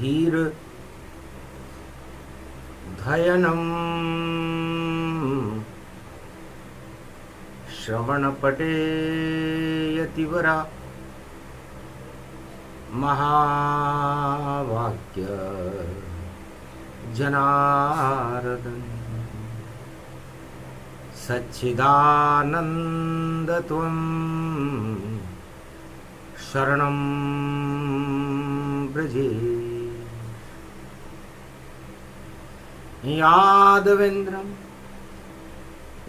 धीर धयनम श्रवणपटे यतिवरा महावाक्य जनार्दन सच्चिदानन्दत्वं शरणं व्रजे यादवेन्द्रं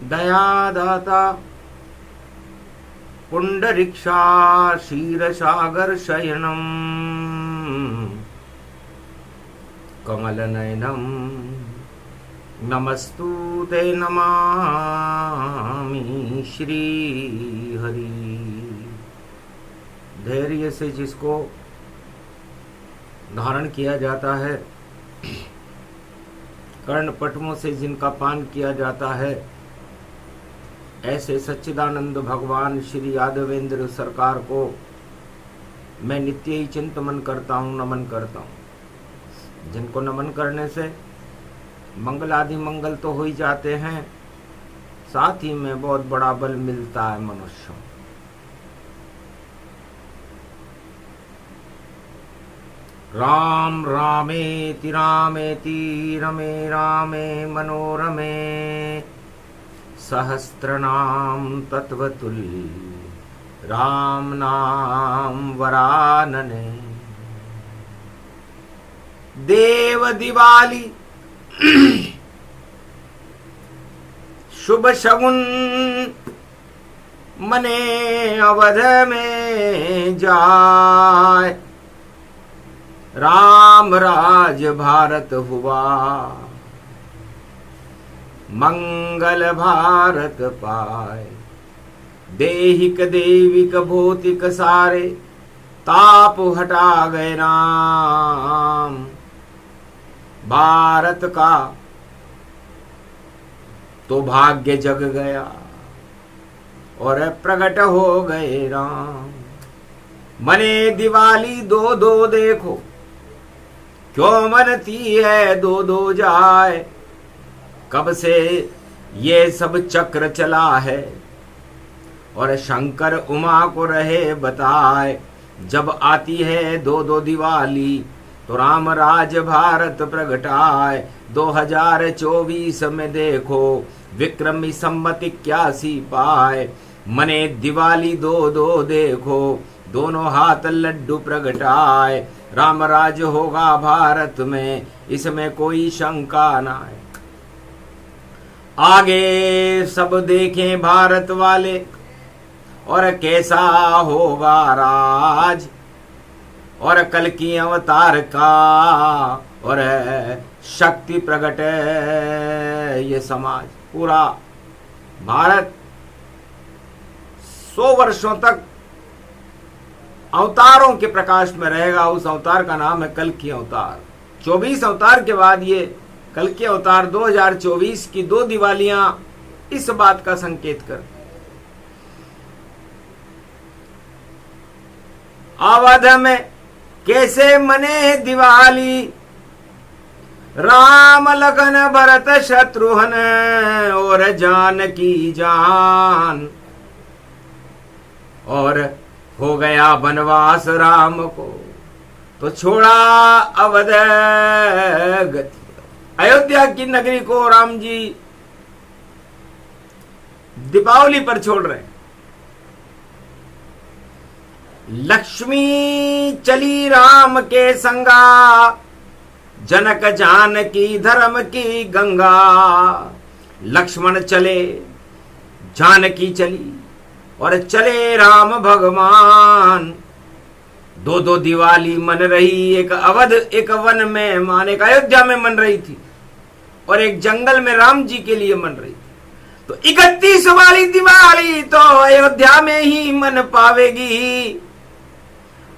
दयादाता पुंडरीक्षा क्षीरसागर शयनम कमलनयनम नमस्तुते नमामि श्री हरि। धैर्य से जिसको धारण किया जाता है, कर्णपटमों से जिनका पान किया जाता है, ऐसे सच्चिदानंद भगवान श्री यादवेंद्र सरकार को मैं नित्य ही चिंतन करता हूँ, नमन करता हूँ। जिनको नमन करने से मंगल आदि मंगल तो हो ही जाते हैं, साथ ही में बहुत बड़ा बल मिलता है मनुष्य। राम रामेति रामेति रमे रामे मनोरमे सहस्रनाम तत्वतुल्य राम नाम वरानने। देव दिवाली शुभ शगुन मने अवध में जाए, राम राज भारत हुआ मंगल भारत पाए। देहिक देविक भौतिक सारे ताप हटा गए राम, भारत का तो भाग्य जग गया और प्रकट हो गए राम। मने दिवाली दो दो देखो, क्यों मनती है दो दो जाए। कब से ये सब चक्र चला है और शंकर उमा को रहे बताए। जब आती है दो दो दिवाली तो राम राज भारत प्रगटाए। 2024 में देखो विक्रमी संमत 81 पाए। मने दिवाली दो दो देखो, दोनों हाथ लड्डू प्रगटाए। राम राज होगा भारत में, इसमें कोई शंका ना है। आगे सब देखें भारत वाले और कैसा होगा राज, और कल की अवतार का और शक्ति प्रकट ये समाज। पूरा भारत 100 वर्षों तक अवतारों के प्रकाश में रहेगा। उस अवतार का नाम है कल की अवतार। 24 अवतार के बाद ये कल के अवतार 2024 की 2 दिवालियां इस बात का संकेत कर। अवध में कैसे मने दिवाली, राम लखन भरत शत्रुघ्न और जानकी जान। और हो गया वनवास राम को तो छोड़ा अवध गति। अयोध्या की नगरी को राम जी दीपावली पर छोड़ रहे। लक्ष्मी चली राम के संगा, जनक जानकी धर्म की गंगा। लक्ष्मण चले जानकी चली और चले राम भगवान। 2 दिवाली मन रही, एक अवध एक वन में मान, एक अयोध्या में मन रही थी और एक जंगल में राम जी के लिए मन रही थी। तो 31 वाली दिवाली तो अयोध्या में ही मन पावेगी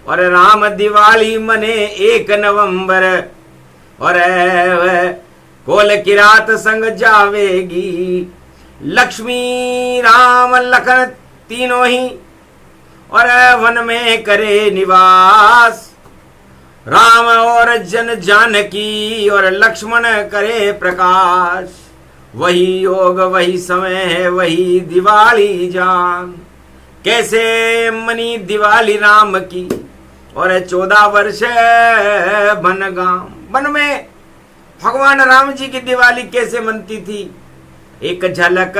और राम दिवाली मने 1 नवंबर और कोल की रात संग जावेगी। लक्ष्मी राम लखन तीनों ही और वन में करे निवास राम और जन जानकी और लक्ष्मण करे प्रकाश, वही योग वही समय है वही दिवाली जान। कैसे मनी दिवाली राम की और 14 वर्ष बनगाम। वन में भगवान राम जी की दिवाली कैसे मनती थी, एक झलक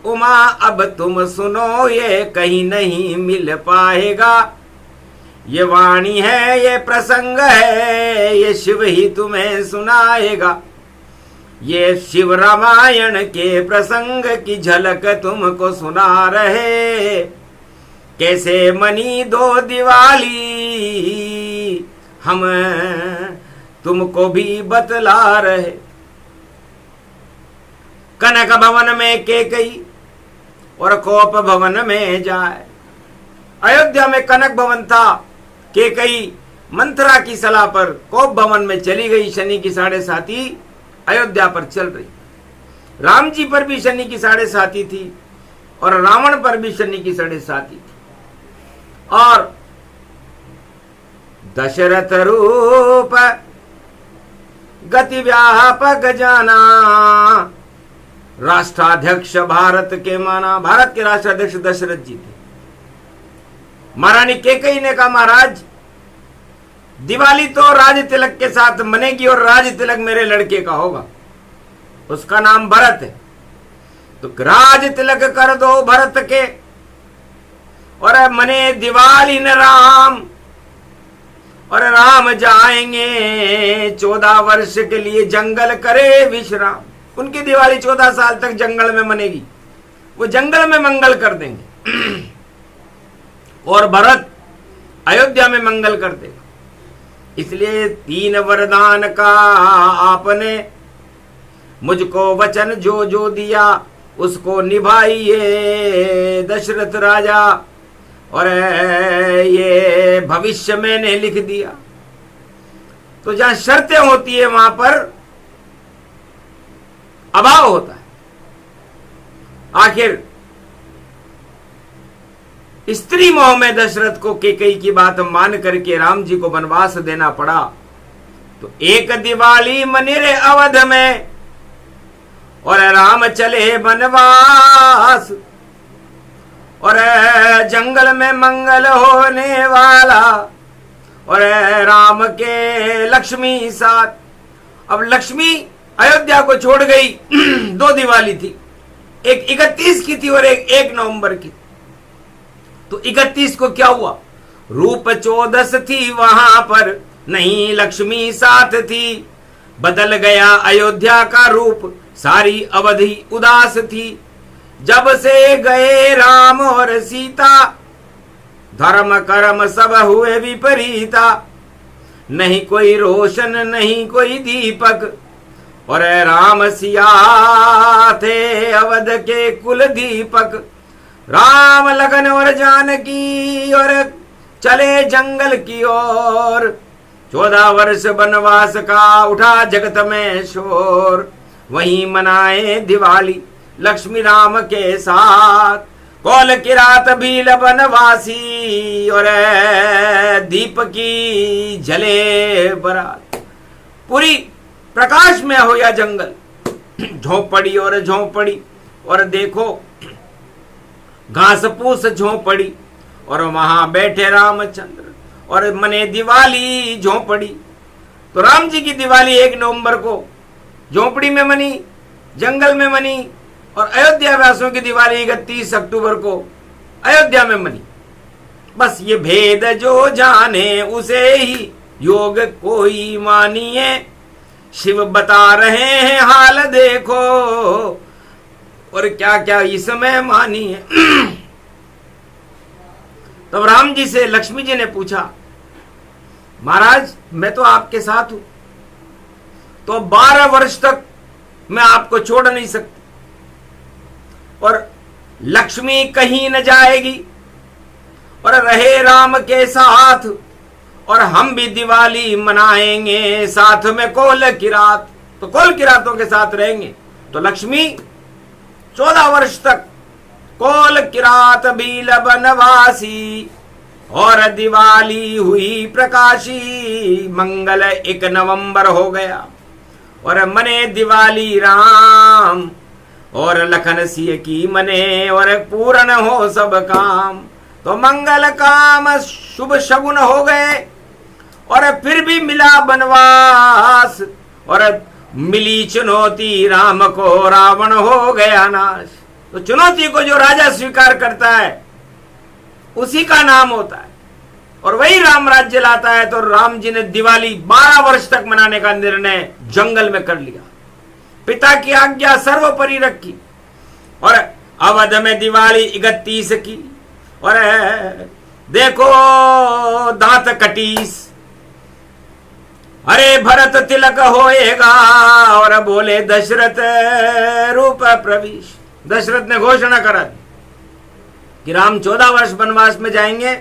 उमा अब तुम सुनो, ये कहीं नहीं मिल पाएगा। ये वाणी है ये प्रसंग है, ये शिव ही तुम्हें सुनाएगा। ये शिव रामायण के प्रसंग की झलक तुमको सुना रहे। कैसे मनी दो दिवाली हम तुमको भी बतला रहे। कनक भवन में केकई और कोप भवन में जाए। अयोध्या में कनक भवन था, केकई मंत्रा की सलाह पर कोप भवन में चली गई। शनि की 7.5 अयोध्या पर चल रही। राम जी पर भी शनि की 7.5 थी और रावण पर भी शनि की 7.5 थी। और दशरथ रूप गति व्यापक जाना, राष्ट्राध्यक्ष भारत के माना। भारत के राष्ट्राध्यक्ष दशरथ जी थे। महारानी कैकेयी ने कहा, महाराज दिवाली तो राज तिलक के साथ मनेगी और राज तिलक मेरे लड़के का होगा, उसका नाम भरत है, तो राज तिलक कर दो भरत के और मने दिवाली न राम। और राम जाएंगे 14 वर्ष के लिए जंगल करे विश्राम। उनकी दिवाली 14 साल तक जंगल में मनेगी, वो जंगल में मंगल कर देंगे और भरत अयोध्या में मंगल कर देगा। इसलिए 3 वरदान का आपने मुझको वचन जो जो दिया उसको निभाइए दशरथ राजा। और ये भविष्य मैंने लिख दिया। तो जहां शर्तें होती है वहां पर अभाव होता है। आखिर स्त्री मोह में दशरथ को कैकेयी की बात मान करके राम जी को वनवास देना पड़ा। तो एक दिवाली मनिरे अवध में और राम चले वनवास। और जंगल में मंगल होने वाला और राम के लक्ष्मी साथ। अब लक्ष्मी अयोध्या को छोड़ गई। 2 दिवाली थी, एक 31 की थी और एक 1 नवंबर की। तो 31 को क्या हुआ, रूप 14 थी वहां पर, नहीं लक्ष्मी साथ थी। बदल गया अयोध्या का रूप, सारी अवधि उदास थी। जब से गए राम और सीता, धर्म कर्म सब हुए विपरीता। नहीं कोई रोशन नहीं कोई दीपक, और राम सिया थे अवध के कुल दीपक। राम लगन और जानकी और चले जंगल की ओर। 14 वर्ष वनवास का उठा जगत में शोर। वहीं मनाए दिवाली लक्ष्मी राम के साथ। कौल की रात भील बनवासी और दीप की जले बरात। पूरी प्रकाश में हो या जंगल, झोंपड़ी और झोंपड़ी। और देखो घास फूस झोंपड़ी और वहां बैठे रामचंद्र और मने दिवाली झोंपड़ी। तो राम जी की दिवाली 1 नवंबर को झोंपड़ी में मनी, जंगल में मनी। और अयोध्या वासियों की दिवाली 31 अक्टूबर को अयोध्या में मनी। बस ये भेद जो जाने उसे ही योग कोई मानिए। शिव बता रहे हैं हाल देखो और क्या क्या इसमें मानिए। तब राम जी से लक्ष्मी जी ने पूछा, महाराज मैं तो आपके साथ हूं, तो 12 वर्ष तक मैं आपको छोड़ नहीं सकती और लक्ष्मी कहीं न जाएगी और रहे राम के साथ। और हम भी दिवाली मनाएंगे साथ में कोल की रात। तो कोल की रातों के साथ रहेंगे। तो लक्ष्मी 14 वर्ष तक कोल की रात भील बनवासी और दिवाली हुई प्रकाशी, मंगल 1 नवंबर हो गया और मने दिवाली राम, और लखन सिंह की मने और पूर्ण हो सब काम। तो मंगल काम शुभ शगुन हो गए और फिर भी मिला बनवास, और मिली चुनौती राम को, रावण हो गया नाश। तो चुनौती को जो राजा स्वीकार करता है उसी का नाम होता है, और वही राम राज्य लाता है। तो राम जी ने दिवाली 12 वर्ष तक मनाने का निर्णय जंगल में कर लिया, पिता की आज्ञा सर्वोपरि रखी, और अवध में दिवाली 31 की। और देखो दांत कटीस, अरे भरत तिलक होएगा, और बोले दशरथ रूप प्रवेश। दशरथ ने घोषणा करा दी कि राम 14 वर्ष वनवास में जाएंगे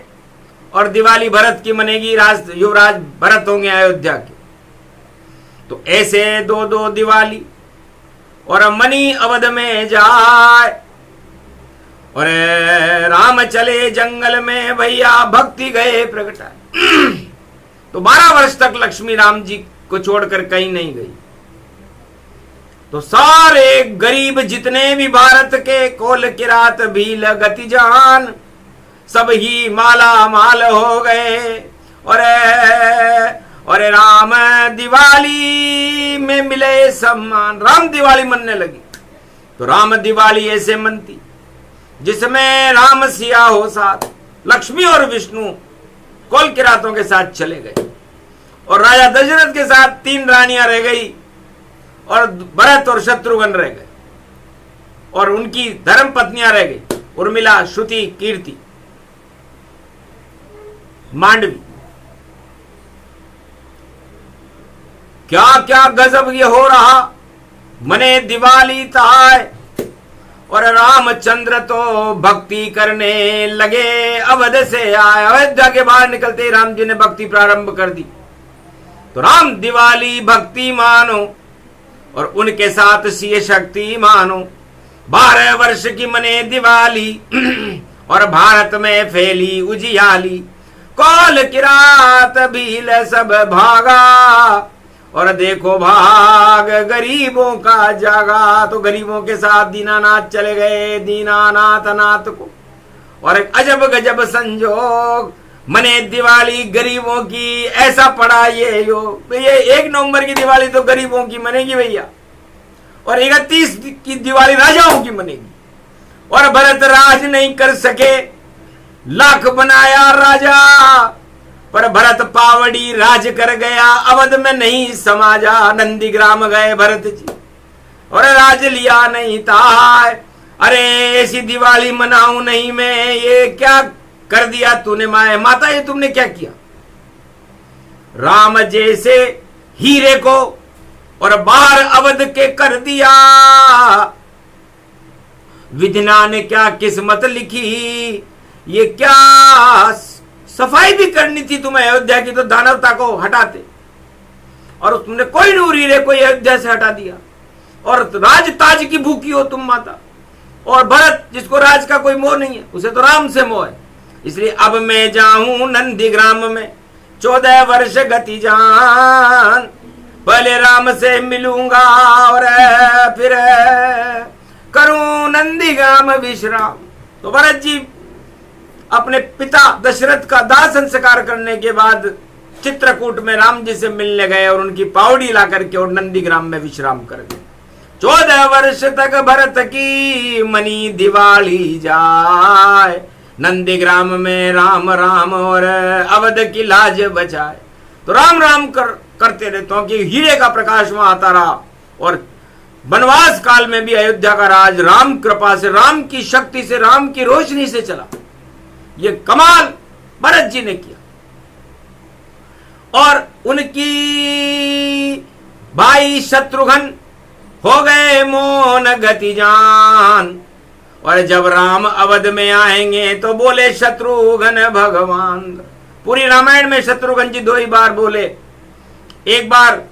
और दिवाली भरत की मनेगी, युवराज भरत होंगे अयोध्या के। तो ऐसे 2-2 दिवाली और मनी अवध में जाए, और राम चले जंगल में भैया भक्ति गए प्रगटाए। तो 12 वर्ष तक लक्ष्मी राम जी को छोड़कर कहीं नहीं गई। तो सारे गरीब जितने भी भारत के, कोल किरात भील गति जान, सब ही माला माल हो गए। और राम दिवाली में मिले सम्मान, राम दिवाली मनने लगी। तो राम दिवाली ऐसे मनती जिसमें राम सिया हो साथ, लक्ष्मी और विष्णु कोल किरातों के साथ चले गए, और राजा दशरथ के साथ 3 रानियां रह गई, और भरत और शत्रुघ्न रह गए, और उनकी धर्म पत्नियां रह गई, उर्मिला, श्रुति, कीर्ति, मांडवी। क्या क्या गजब ये हो रहा, मने दिवाली ताय, और रामचंद्र तो भक्ति करने लगे, अवध से आए। अयोध्या के बाहर निकलते ही राम जी ने भक्ति प्रारंभ कर दी। तो राम दिवाली भक्ति मानो, और उनके साथ सिय शक्ति मानो। 12 वर्ष की मने दिवाली, और भारत में फैली उजियाली। कोल किरात भील सब भागा, और देखो भाग गरीबों का जागा। तो गरीबों के साथ दीनानाथ चले गए, दीनानाथ नाथ को। और एक अजब गजब संजोग, मने दिवाली गरीबों की ऐसा पड़ा ये योग। ये 1 नवंबर की दिवाली तो गरीबों की मनेगी भैया, और 31 की दिवाली राजाओं की मनेगी। और भरत राज नहीं कर सके, लाख बनाया राजा, पर भरत पावड़ी राज कर गया, अवध में नहीं समाजा। नंदीग्राम गए भरत जी, और राज लिया नहीं था। अरे ऐसी दिवाली मनाऊं नहीं मैं, ये क्या कर दिया तूने माता, ये तुमने क्या किया। राम जैसे हीरे को और बाहर अवध के कर दिया, विधना ने क्या किस्मत लिखी। ये क्या सफाई भी करनी थी तुम्हें अयोध्या की, तो दानवता को हटाते, और तुमने कोई नूर हीरे को अयोध्या से हटा दिया। और राज ताज की भूखी हो तुम माता, और भरत जिसको राज का कोई मोह नहीं है, उसे तो राम से मोह है। इसलिए अब मैं जाऊं नंदीग्राम में, 14 वर्ष गति जान, पहले राम से मिलूंगा और फिर करूं नंदीग्राम विश्राम। तो भरत जी अपने पिता दशरथ का दाह संस्कार करने के बाद चित्रकूट में राम जी से मिलने गए, और उनकी पावड़ी ला करके और नंदीग्राम में विश्राम कर गए। 14 वर्ष तक भरत की मनी दिवाली जाए, नंदीग्राम में राम राम और अवध की लाज बचाए। तो राम राम करते रहते हैं कि हीरे का प्रकाश वहां आता रहा, और वनवास काल में भी अयोध्या का राज राम कृपा से, राम की शक्ति से, राम की रोशनी से चला। ये कमाल भरत जी ने किया। और उनकी भाई शत्रुघ्न हो गए मौन गति जान, और जब राम अवध में आएंगे तो बोले शत्रुघ्न भगवान। पूरी रामायण में शत्रुघ्न जी 2 ही बार बोले। एक बार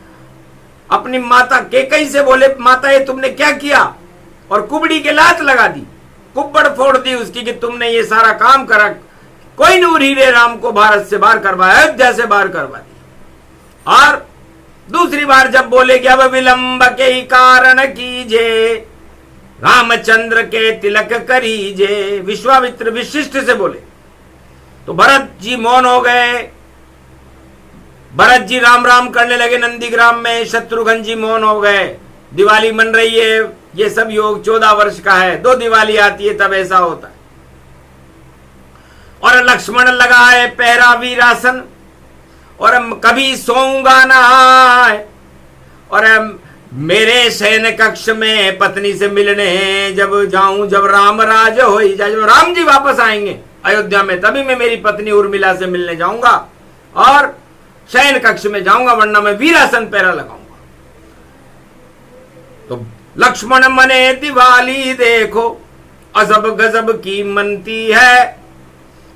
अपनी माता कैकेयी से बोले, माता ये तुमने क्या किया, और कुबड़ी के लात लगा दी, कुब्बड़ फोड़ दी उसकी कि तुमने ये सारा काम करा, कोई नूर हीरे राम को भारत से बाहर करवाया, अयोध्या से बाहर करवा दिया। और दूसरी बार जब बोले कि अब विलंब के ही कारण कीजे, रामचंद्र के तिलक करीजे, विश्वामित्र विशिष्ट से बोले तो भरत जी मौन हो गए। भरत जी राम राम करने लगे नंदीग्राम में, शत्रुघ्न जी मौन हो गए। दिवाली मन रही है, ये सब योग 14 वर्ष का है, 2 दिवाली आती है तब ऐसा होता है। और लक्ष्मण लगाए पहरा वीरासन, और कभी सोऊंगा ना, और मेरे शयन कक्ष में पत्नी से मिलने जब जाऊं, जब राम राज हो ही जाए, जब राम जी वापस आएंगे अयोध्या में, तभी मैं मेरी पत्नी उर्मिला से मिलने जाऊंगा और शयन कक्ष में जाऊंगा, वरना मैं वीरासन पहरा लगाऊंगा। तो लक्ष्मण मने दिवाली देखो, अजब गजब की मनती है,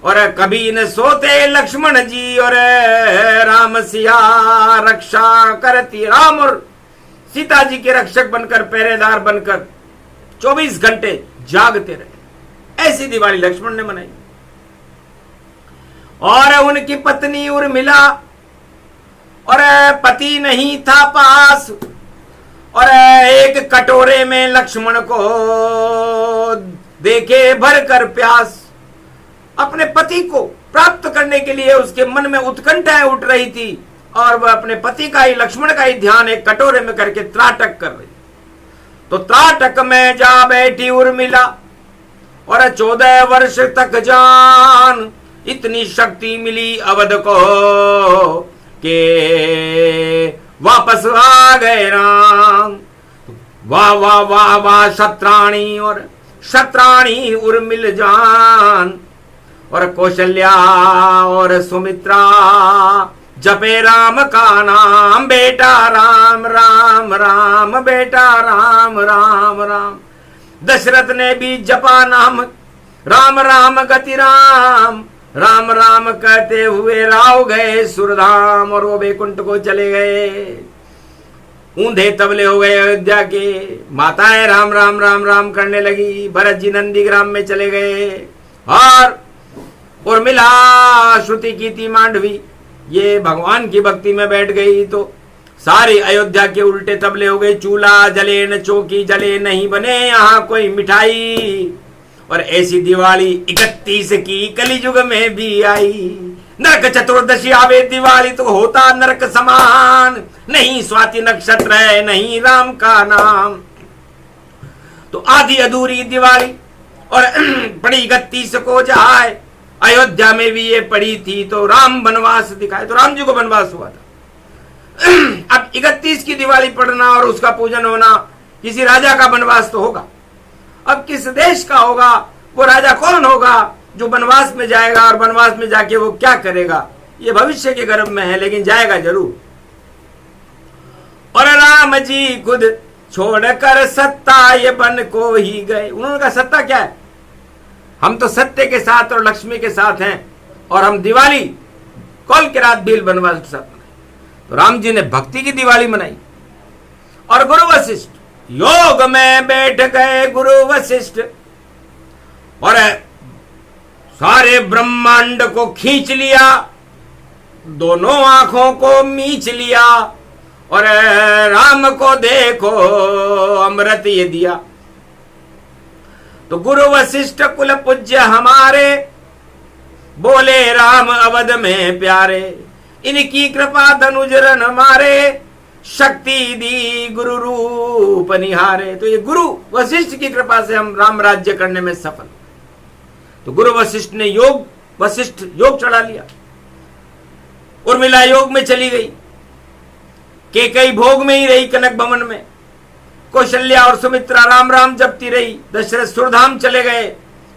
और कभी न सोते लक्ष्मण जी, और राम सिया रक्षा करती। राम और सीता जी के रक्षक बनकर, पहरेदार बनकर 24 घंटे जागते रहे। ऐसी दिवाली लक्ष्मण ने मनाई। और उनकी पत्नी उर्मिला, और पति नहीं था पास, और एक कटोरे में लक्ष्मण को देखे भरकर प्यास। अपने पति को प्राप्त करने के लिए उसके मन में उत्कंठाएं उठ रही थी, और वह अपने पति का ही, लक्ष्मण का ही ध्यान एक कटोरे में करके त्राटक कर रही। तो त्राटक में जा बैठी उर्मिला, और 14 वर्ष तक जान, इतनी शक्ति मिली अवध को के वापस आ गए राम। वाह वाह वाह वाह शत्राणी, और शत्राणी उर्मिल जान, और कौशल्या और सुमित्रा जपे राम का नाम, बेटा राम राम राम, बेटा राम राम राम। दशरथ ने भी जपा नाम, राम राम गति राम, राम राम कहते हुए राव गए सुरधाम, और वो बैकुंठ को चले गए। ऊंधे तबले हो गए अयोध्या के, माताएं राम राम राम राम करने लगी। भरत जी नंदीग्राम में चले गए, और उर्मिला श्रुति की थी मांडवी, ये भगवान की भक्ति में बैठ गई। तो सारी अयोध्या के उल्टे तबले हो गए। चूल्हा जले न चौकी जले, नहीं बने यहाँ कोई मिठाई। और ऐसी दिवाली 31 की कलियुग में भी आई। नरक चतुर्दशी आवे दिवाली तो होता नरक समान, नहीं स्वाति नक्षत्र है नहीं राम का नाम। तो आधी अधूरी दिवाली, और पड़ी 31 को जाए। अयोध्या में भी ये पड़ी थी, तो राम वनवास दिखाए, तो राम जी को वनवास हुआ था। अब 31 की दिवाली पड़ना और उसका पूजन होना, किसी राजा का वनवास तो होगा। अब किस देश का होगा, वो राजा कौन होगा जो वनवास में जाएगा, और वनवास में जाके वो क्या करेगा, ये भविष्य के गर्भ में है, लेकिन जाएगा जरूर। और राम जी खुद छोड़कर सत्ता ये बन को ही गए। उन्होंने कहा सत्ता क्या है, हम तो सत्य के साथ और लक्ष्मी के साथ हैं, और हम दिवाली कल के रात भी वनवास के साथ मनाई। तो राम जी ने भक्ति की दिवाली मनाई। और गुरु वशिष्ठ योग में बैठ गए, गुरु वशिष्ठ, और सारे ब्रह्मांड को खींच लिया, दोनों आंखों को मीच लिया, और राम को देखो अमृत ये दिया। तो गुरु वशिष्ठ कुल पूज्य हमारे, बोले राम अवध में प्यारे, इनकी कृपा धनुजरन मारे, शक्ति दी गुरु रूप निहारे। तो ये गुरु वशिष्ठ की कृपा से हम राम राज्य करने में सफल। तो गुरु वशिष्ठ ने वशिष्ठ योग चढ़ा लिया। उर्मिला योग में चली गई, केकई भोग में ही रही कनक भवन में, कौशल्या और सुमित्रा राम राम जपती रही, दशरथ सुरधाम चले गए,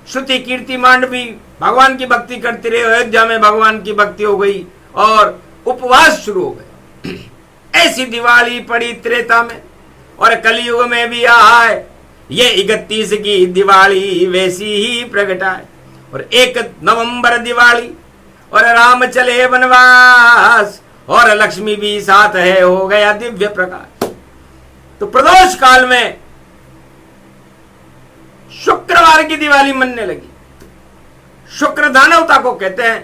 श्रुति कीर्ति मांडवी भगवान की भक्ति करती रही, अयोध्या में भगवान की भक्ति हो गई और उपवास शुरू हो गए। ऐसी दिवाली पड़ी त्रेता में, और कलयुग में भी आए ये 31 की दिवाली वैसी ही प्रगटाए। और 1 नवंबर दिवाली, और राम चले वनवास, और लक्ष्मी भी साथ है, हो गया दिव्य प्रकाश। तो प्रदोष काल में शुक्रवार की दिवाली मनने लगी। शुक्र दानवता को कहते हैं।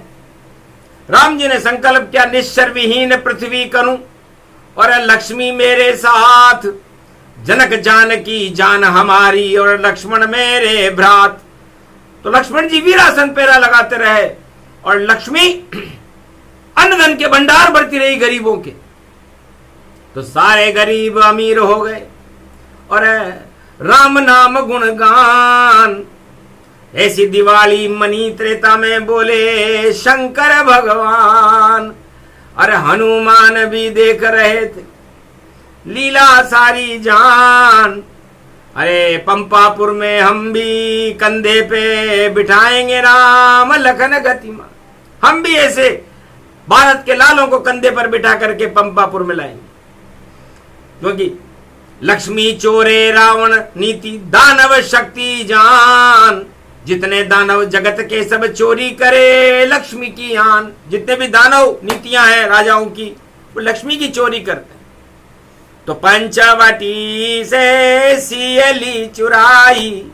राम जी ने संकल्प किया निश्चर विहीन पृथ्वी करूं और लक्ष्मी मेरे साथ, जनक जानकी जान हमारी और लक्ष्मण मेरे भ्रात। तो लक्ष्मण जी वीरासन पेरा लगाते रहे और लक्ष्मी अन्न धन के भंडार भरती रही गरीबों के। तो सारे गरीब अमीर हो गए और राम नाम गुणगान। ऐसी दिवाली मनी त्रेता में बोले शंकर भगवान। अरे हनुमान भी देख रहे थे लीला सारी जान। अरे पंपापुर में हम भी कंधे पे बिठाएंगे राम लखन गतिमान। हम भी ऐसे भारत के लालों को कंधे पर बिठा करके पंपापुर में लाएंगे, क्योंकि लक्ष्मी चोरे रावण नीति दानव शक्ति जान। जितने दानव जगत के सब चोरी करे लक्ष्मी की आन। जितने भी दानव नीतियां हैं राजाओं की वो लक्ष्मी की चोरी करते हैं। तो पंचवटी से सियली चुराई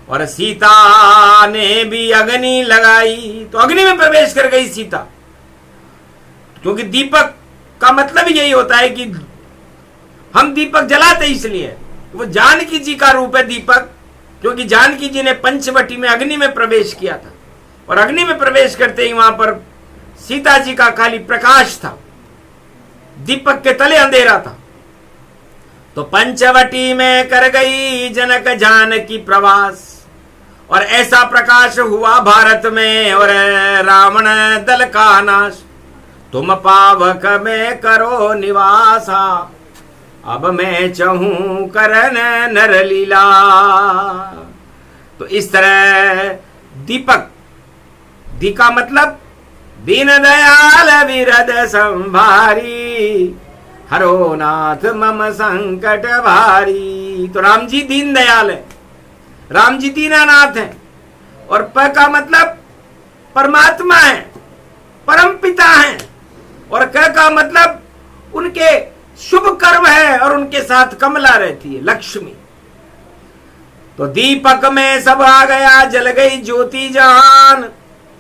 और सीता ने भी अग्नि लगाई। तो अग्नि में प्रवेश कर गई सीता, क्योंकि दीपक का मतलब यही होता है कि हम दीपक जलाते इसलिए, वो जानकी जी का रूप है दीपक, क्योंकि जानकी जी ने पंचवटी में अग्नि में प्रवेश किया था और अग्नि में प्रवेश करते ही वहां पर सीता जी का खाली प्रकाश था, दीपक के तले अंधेरा था। तो पंचवटी में कर गई जनक जानकी प्रवास और ऐसा प्रकाश हुआ भारत में और रावण दल का नाश। तुम पावक में करो निवासा, अब मैं चाहूं करन नर लीला। तो इस तरह दीपक, दी का मतलब दीन दयाल विरद संभारी, हरो नाथ मम संकट भारी। तो राम जी दीन दयाल है, राम जी दीनानाथ है। और प का मतलब परमात्मा है, परम पिता है। और क का मतलब उनके शुभ कर्म है और उनके साथ कमला रहती है लक्ष्मी। तो दीपक में सब आ गया, जल गई ज्योति जहान।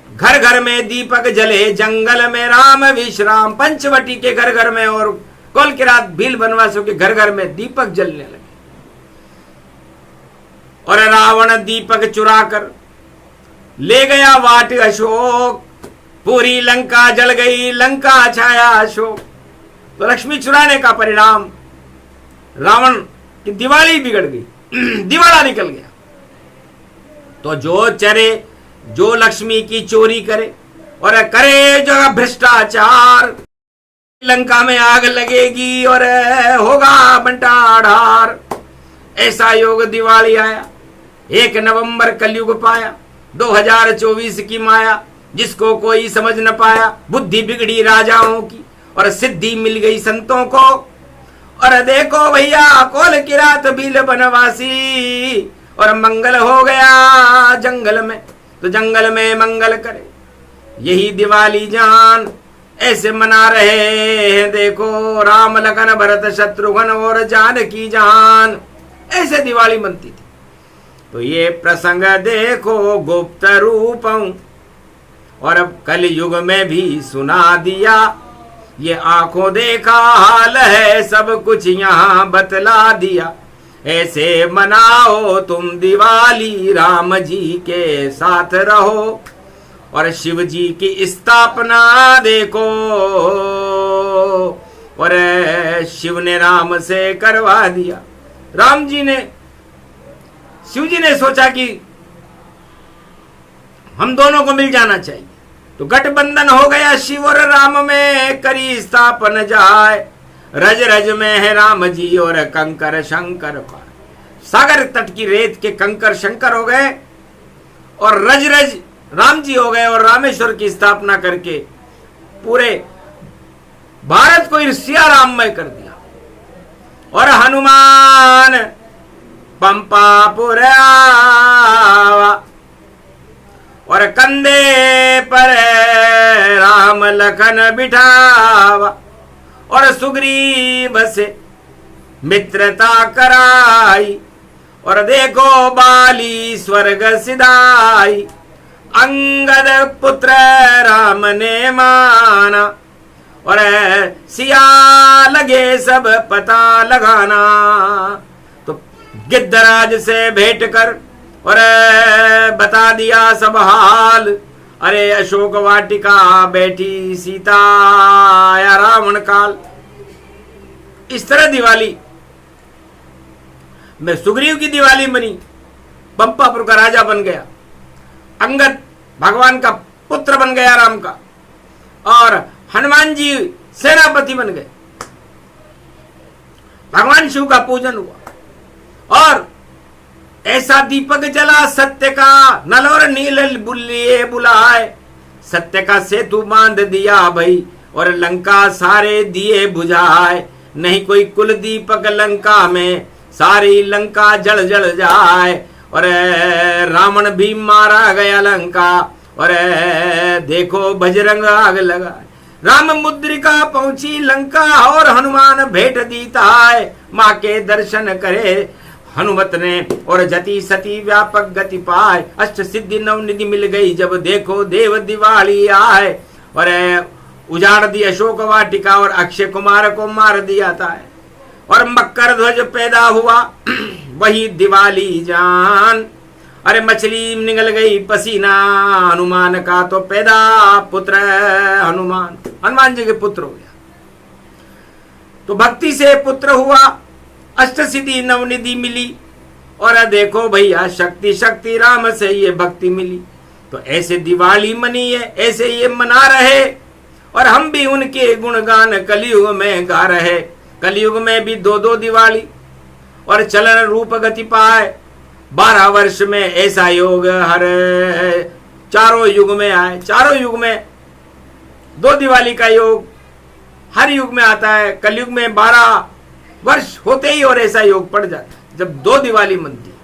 घर घर में दीपक जले, जंगल में राम विश्राम। पंचवटी के घर घर में और कल की रात भील बनवासियों के घर घर में दीपक जलने लगे। और रावण दीपक चुरा कर ले गया वाट अशोक, पूरी लंका जल गई, लंका छाया अशोक। तो लक्ष्मी चुराने का परिणाम रावण की दिवाली बिगड़ गई, दिवाला निकल गया। तो जो चरे, जो लक्ष्मी की चोरी करे और करे जो भ्रष्टाचार, लंका में आग लगेगी और होगा बंटाढार। ऐसा योग दिवाली आया, 1 नवंबर कलयुग पाया, 2024 की माया जिसको कोई समझ न पाया। बुद्धि बिगड़ी राजाओं की और सिद्धि मिल गई संतों को। और देखो भैया कोल की रात भील बनवासी, और मंगल हो गया जंगल में, तो जंगल में मंगल करे। यही दिवाली जान ऐसे मना रहे हैं, देखो राम लखन भरत शत्रुघ्न और जानकी जान, ऐसे दिवाली मनती थी। तो ये प्रसंग देखो गुप्त रूपम, और अब कल युग में भी सुना दिया। ये आंखों देखा हाल है, सब कुछ यहाँ बतला दिया। ऐसे मनाओ तुम दिवाली, राम जी के साथ रहो और शिव जी की स्थापना देखो। और शिव ने राम से करवा दिया। राम जी ने, शिव जी ने सोचा कि हम दोनों को मिल जाना चाहिए, तो गठबंधन हो गया शिव और राम में, करी स्थापन जाए। रज रज में है राम जी और कंकर शंकर पार। सागर तट की रेत के कंकर शंकर हो गए और रज रज राम जी हो गए, और रामेश्वर की स्थापना करके पूरे भारत को सिया राममय कर दिया। और हनुमान पंपापुर आवा और कंधे पर राम लखन बिठावा, और सुग्रीव से मित्रता कराई। और देखो बाली स्वर्ग सिधाई, अंगद पुत्र राम ने माना, और सिया लगे सब पता लगाना। तो गिद्धराज से भेंट कर और बता दिया सब हाल। अरे अशोक वाटिका बैठी सीता, आया रावण काल। इस तरह दिवाली में सुग्रीव की दिवाली बनी, पंपापुर का राजा बन गया, अंगद भगवान का पुत्र बन गया राम का, और हनुमान जी सेनापति बन गए, भगवान शिव का पूजन हुआ। और ऐसा दीपक जला सत्य का, नल और नील बुलिए बुलाए, सत्य का सेतु बांध दिया भई, और लंका सारे दिए बुझाए। नहीं कोई कुल दीपक लंका में, सारी लंका जल जल जाए। और रावण भी मारा गया लंका, और देखो बजरंग आग लगा। राम मुद्रिका पहुंची लंका, और हनुमान भेंट दीता है। माँ के दर्शन करे हनुमत ने, और जति सती व्यापक गति पाए। अष्ट सिद्धि नवनिधि मिल गई, जब देखो देव दिवाली आए। और उजाड़ दी अशोक वाटिका, और अक्षय कुमार को मार दिया था। और मकर ध्वज पैदा हुआ, वही दिवाली जान। अरे मछली निकल गई पसीना हनुमान का, तो पैदा पुत्र हनुमान, हनुमान जी के पुत्र हो गया। तो भक्ति से पुत्र हुआ, अष्ट सिद्धि नवनिधि मिली। और देखो भैया शक्ति शक्ति राम से ये भक्ति मिली। तो ऐसे दिवाली मनी है, ऐसे ये मना रहे। और हम भी उनके गुणगान कलयुग में गा रहे। कलयुग में भी दो दो दिवाली, और चलन रूप गति पाए। 12 वर्ष में ऐसा योग हर चारों युग में आए। चारों युग में 2 दिवाली का योग हर युग में आता है। कलयुग में 12 वर्ष होते ही और ऐसा योग पड़ जाता है जब 2 दिवाली मनती है।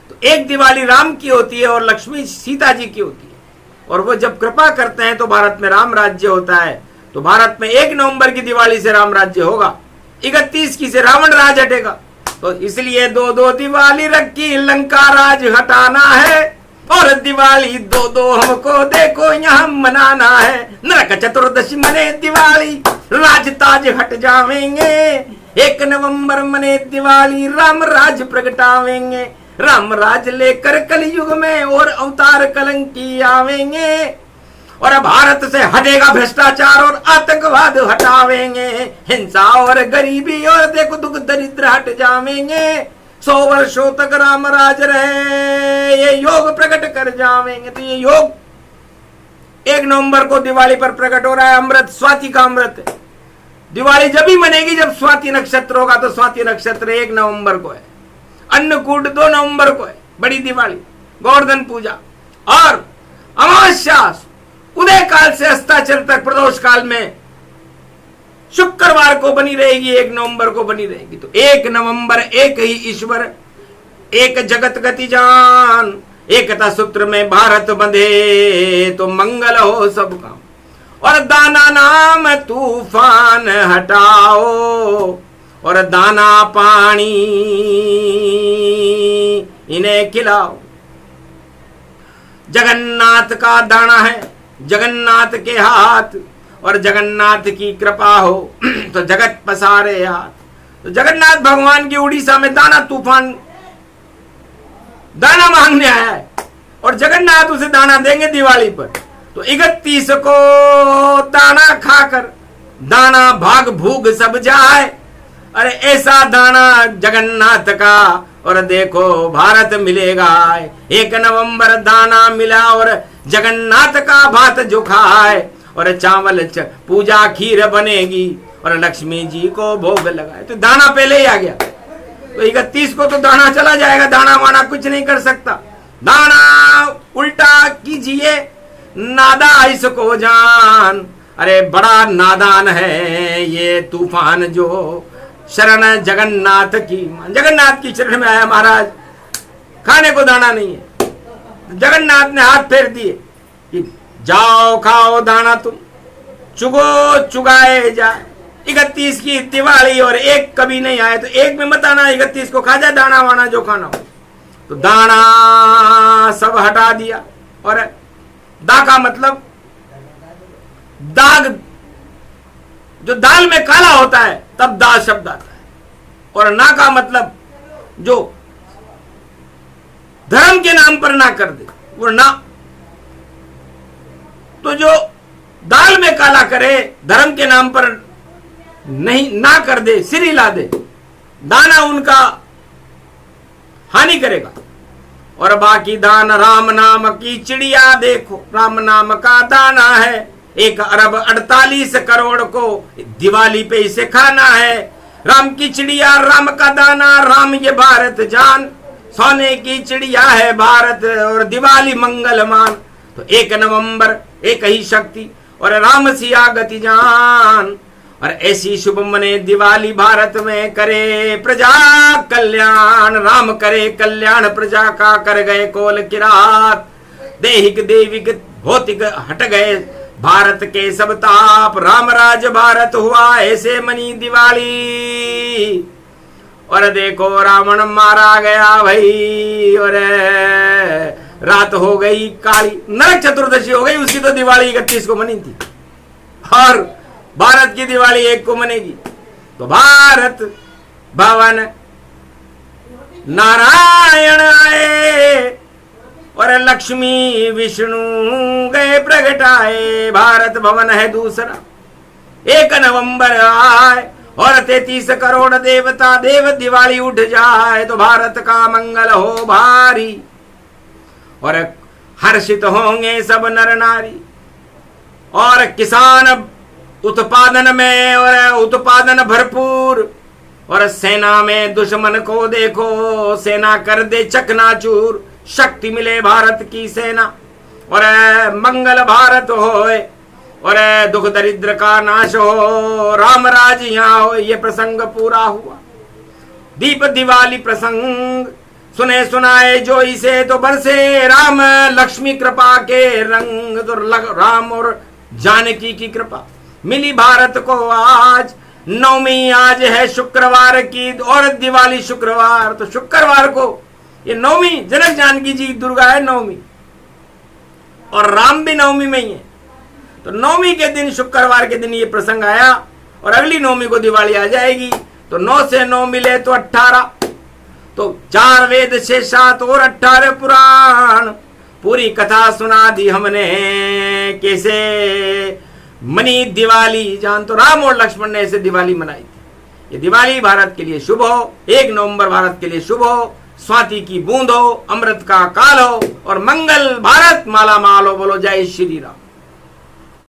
तो एक दिवाली राम की होती है और लक्ष्मी सीता जी की होती है। और वो जब कृपा करते हैं तो भारत में राम राज्य होता है। तो भारत में 1 नवंबर की दिवाली से राम राज्य होगा, 31 की से रावण राज हटेगा। तो इसलिए 2-2 दिवाली रखी, लंका राज हटाना है। और दिवाली 2-2 हमको देखो यहाँ मनाना है। नरक चतुर्दशी मने दिवाली, राज ताज हट जावेंगे। 1 नवंबर मने दिवाली, राम राज प्रगटावेंगे। राम राज लेकर कलयुग में और अवतार कलंकी आवेंगे। और भारत से हटेगा भ्रष्टाचार और आतंकवाद हटावेंगे। हिंसा और गरीबी और देखो दुख दरिद्र हट जावेंगे। 100 वर्षों तक राम राज रहे, ये योग प्रकट कर जावेंगे। तो ये योग 1 नवंबर को दिवाली पर प्रकट हो रहा है। अमृत स्वाति का अमृत है। दिवाली जब ही मनेगी जब स्वाति नक्षत्र होगा। तो स्वाति नक्षत्र 1 नवंबर को है। अन्नकूट 2 नवंबर को है बड़ी दिवाली, गोवर्धन पूजा। और अमावस्या उदय काल से अस्ताचल तक प्रदोष काल में शुक्रवार को बनी रहेगी, 1 नवंबर को बनी रहेगी। तो 1 नवंबर एक ही ईश्वर, एक जगत गति जान। एकता सूत्र में भारत बंधे, तो मंगल हो सब काम। और दाना नाम तूफान हटाओ, और दाना पानी इन्हें खिलाओ। जगन्नाथ का दाना है, जगन्नाथ के हाथ, और जगन्नाथ की कृपा हो तो जगत पसारे हाथ। तो जगन्नाथ भगवान की उड़ीसा में दाना तूफान दाना मांगने आया है, और जगन्नाथ उसे दाना देंगे दिवाली पर। तो 31 को दाना खाकर दाना भाग भूग सब जाए। अरे ऐसा दाना जगन्नाथ का, और देखो भारत मिलेगा। 1 नवंबर दाना मिला, और जगन्नाथ का भात जो खाए। और चावल पूजा खीर बनेगी, और लक्ष्मी जी को भोग लगाए। तो दाना पहले ही आ गया। तो 31 को तो दाना चला जाएगा। दाना वाना कुछ नहीं कर सकता। दाना उल्टा कीजिए, नादा इसको जान। अरे बड़ा नादान है ये तूफान, जो शरण जगन्नाथ की, जगन्नाथ की शरण में आया महाराज। खाने को दाना नहीं है। जगन्नाथ ने हाथ फेर दिए कि जाओ खाओ दाना, तुम चुगो चुगाए जाए। 31 की दिवाली और एक कभी नहीं आए। तो एक में मत आना, 31 को खा जाए दाना वाना जो खाना हो। तो दाना सब हटा दिया। और दा का मतलब दाग, जो दाल में काला होता है तब दा शब्द आता है। और ना का मतलब जो धर्म के नाम पर ना कर दे वो ना। तो जो दाल में काला करे, धर्म के नाम पर नहीं ना कर दे, सिर हिला दे, दाना उनका हानि करेगा। और बाकी दान राम नाम की चिड़िया देखो, राम नाम का दाना है 1 अरब 48 करोड़ को दिवाली पे इसे खाना है। राम की चिड़िया राम का दाना, राम ये भारत जान, सोने की चिड़िया है भारत और दिवाली मंगलमान। तो 1 नवंबर एक ही शक्ति और राम सिया गति जान। और ऐसी शुभ मने दिवाली भारत में करे प्रजा कल्याण, राम करे कल्याण प्रजा का, कर गए कोल किरात, देहिक देविक भौतिक हट गए भारत के सब ताप, राम राज भारत हुआ ऐसे मनी दिवाली। और देखो रावण मारा गया भाई, और रात हो गई काली, नरक चतुर्दशी हो गई, उसकी तो दिवाली 31 को मनी थी और भारत की दिवाली 1 को मनेगी। तो भारत भवन नारायण आए और लक्ष्मी विष्णु गए प्रगटाए, भारत भवन है दूसरा। 1 नवंबर आए और 33 करोड़ देवता देव दिवाली उठ जाए, तो भारत का मंगल हो भारी। और हर्षित होंगे सब नर नारी, और किसान उत्पादन में और उत्पादन भरपूर, और सेना में दुश्मन को देखो सेना कर दे चकनाचूर, शक्ति मिले भारत की सेना और मंगल भारत होए, और दुख दरिद्र का नाश हो, राम राज यहाँ हो। ये प्रसंग पूरा हुआ। दीप दिवाली प्रसंग सुने सुनाए जो इसे, तो बरसे राम लक्ष्मी कृपा के रंग, तो राम और जानकी की कृपा मिली भारत को आज। नवमी आज है शुक्रवार की और दिवाली शुक्रवार, तो शुक्रवार को ये नवमी, जनक जानकी जी दुर्गा है नवमी और राम भी नवमी में ही है। तो नवमी के दिन शुक्रवार के दिन ये प्रसंग आया और अगली नवमी को दिवाली आ जाएगी। तो 9 से 9 मिले तो 18, तो 4 वेद से 7 और 18 पुराण, पूरी कथा सुना दी हमने कैसे मनी दिवाली जान। तो राम और लक्ष्मण ने ऐसे दिवाली मनाई थी। ये दिवाली भारत के लिए शुभ हो, 1 नवंबर भारत के लिए शुभ हो, स्वाति की बूंद हो, अमृत का काल हो और मंगल भारत माला माल हो। बोलो जय श्री राम।